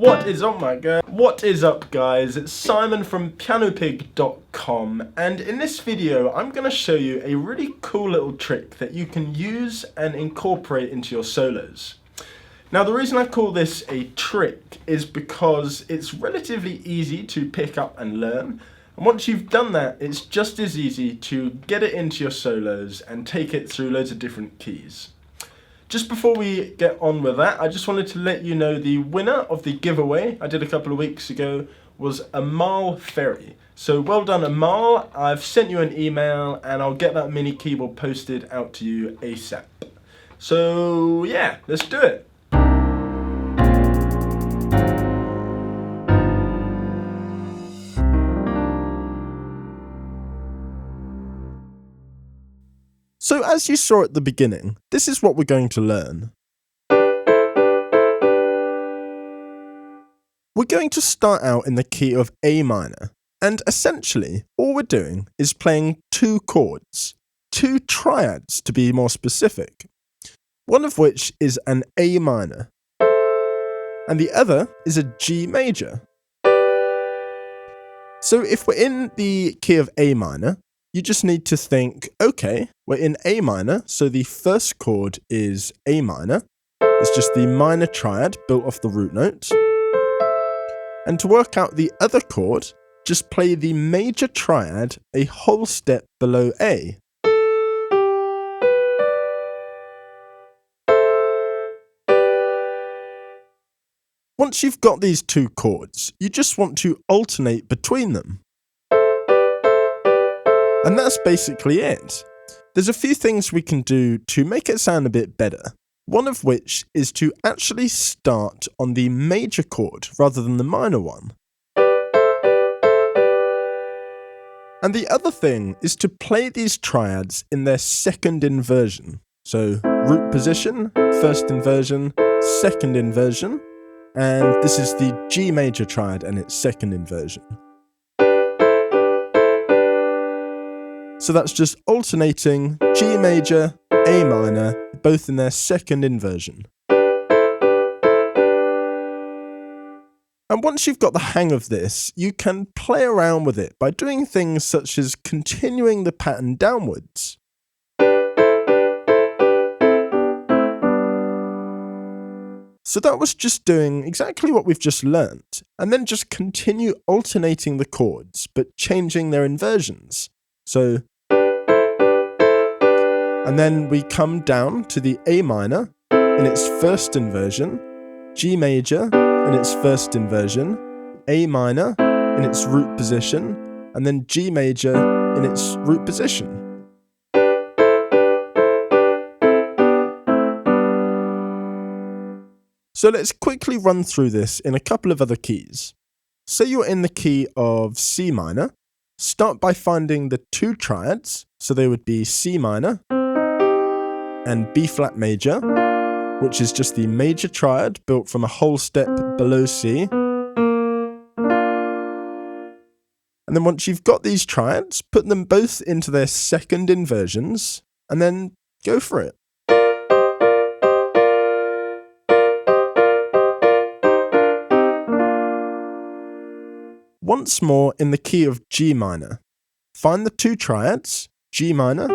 What is up, my girl? What is up, guys? It's Simon from PianoPig.com, and in this video I'm going to show you a really cool little trick that you can use and incorporate into your solos. Now, the reason I call this a trick is because it's relatively easy to pick up and learn, and once you've done that, it's just as easy to get it into your solos and take it through loads of different keys. Just before we get on with that, I just wanted to let you know the winner of the giveaway I did a couple of weeks ago was Amal Ferry. So well done, Amal. I've sent you an email and I'll get that mini keyboard posted out to you ASAP. So yeah, let's do it. So as you saw at the beginning, this is what we're going to learn. We're going to start out in the key of A minor, and essentially all we're doing is playing two chords, two triads to be more specific, one of which is an A minor, and the other is a G major. So if we're in the key of A minor, you just need to think, okay, we're in A minor, so the first chord is A minor. It's just the minor triad built off the root note. And to work out the other chord, just play the major triad a whole step below A. Once you've got these two chords, you just want to alternate between them. And that's basically it. There's a few things we can do to make it sound a bit better. One of which is to actually start on the major chord rather than the minor one. And the other thing is to play these triads in their second inversion. So root position, first inversion, second inversion, and this is the G major triad and its second inversion. So that's just alternating G major, A minor, both in their second inversion. And once you've got the hang of this, you can play around with it by doing things such as continuing the pattern downwards. So that was just doing exactly what we've just learnt, and then just continue alternating the chords, but changing their inversions. So, and then we come down to the A minor in its first inversion, G major in its first inversion, A minor in its root position, and then G major in its root position. So let's quickly run through this in a couple of other keys. Say you're in the key of C minor, start by finding the two triads, so they would be C minor and B flat major, which is just the major triad built from a whole step below C. And then once you've got these triads, put them both into their second inversions, and then go for it. Once more in the key of G minor, find the two triads, G minor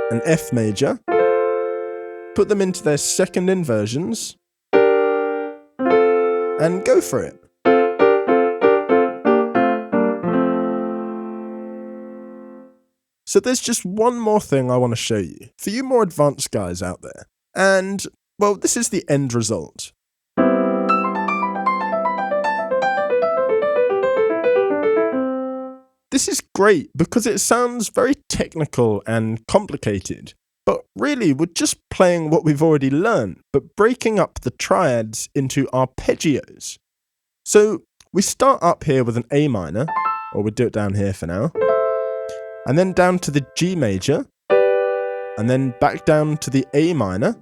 and F major, put them into their second inversions, and go for it. So there's just one more thing I want to show you, for you more advanced guys out there. And, well, this is the end result. This is great because it sounds very technical and complicated. But really, we're just playing what we've already learned, but breaking up the triads into arpeggios. So we start up here with an A minor, or we'll do it down here for now, and then down to the G major, and then back down to the A minor,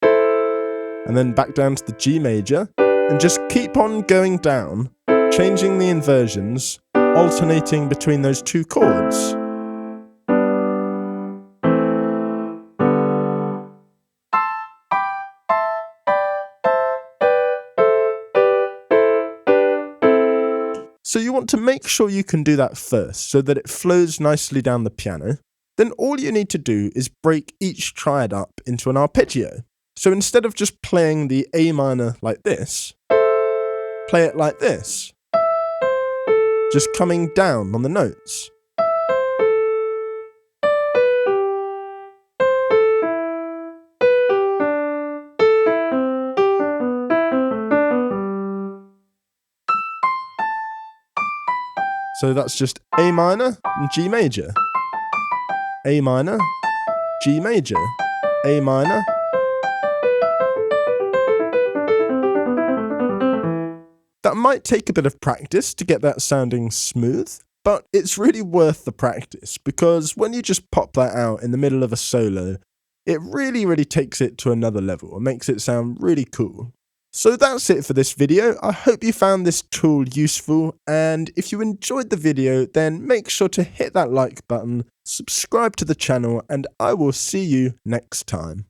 and then back down to the G major, and just keep on going down, changing the inversions, alternating between those two chords. So you want to make sure you can do that first so that it flows nicely down the piano. Then all you need to do is break each triad up into an arpeggio. So instead of just playing the A minor like this, play it like this, just coming down on the notes. So that's just A minor and G major, A minor, G major, A minor. That might take a bit of practice to get that sounding smooth, but it's really worth the practice because when you just pop that out in the middle of a solo, it really takes it to another level and makes it sound really cool. So that's it for this video. I hope you found this tool useful, and if you enjoyed the video, then make sure to hit that like button, subscribe to the channel, and I will see you next time.